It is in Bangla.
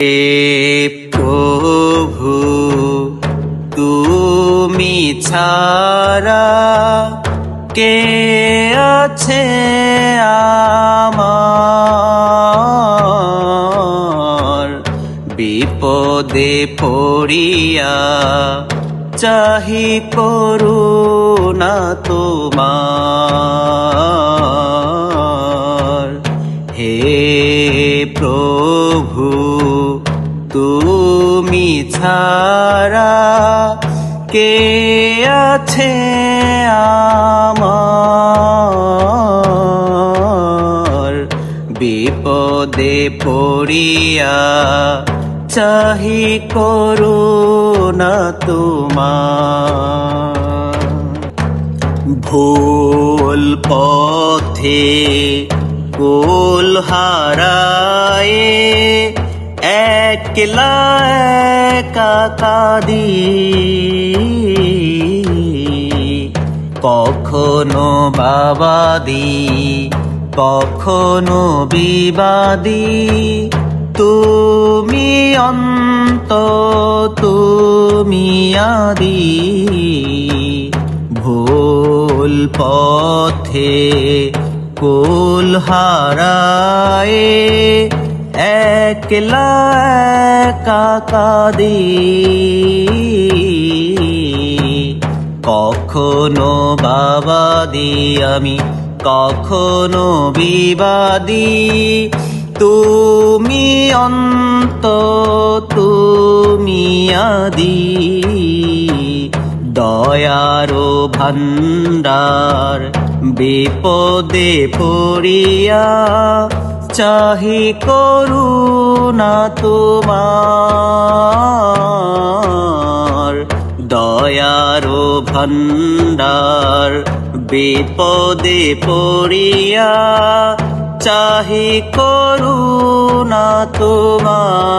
হে প্রভু, তুমি ছাড়া কে আছে আমার? বিপদে পড়িয়া চাহি করুণা তোমার। হে প্রভু, তুমি ছাড়া কে আছে আমার? বিপদে পড়িয়া চাহি করুণা তোমার। ভুল পথে কুল হারায়ে একলা একা কাঁদি, কখনো বাবাদি কখনো বিবাদী, তুমি অন্ত তুমি আদি। ভুল পথে কুল হারায়ে একলা একা কাঁদি, কখনো বাবাদি আমি কখনো বিবাদী, তুমি অন্ত তুমি আদি। দয়ারো ভান্ডার বিপদে পড়িয়া চাহি করুণা তোমার। দয়ারো ভান্ডার বিপদে পড়িয়া চাহি করুণা তোমার।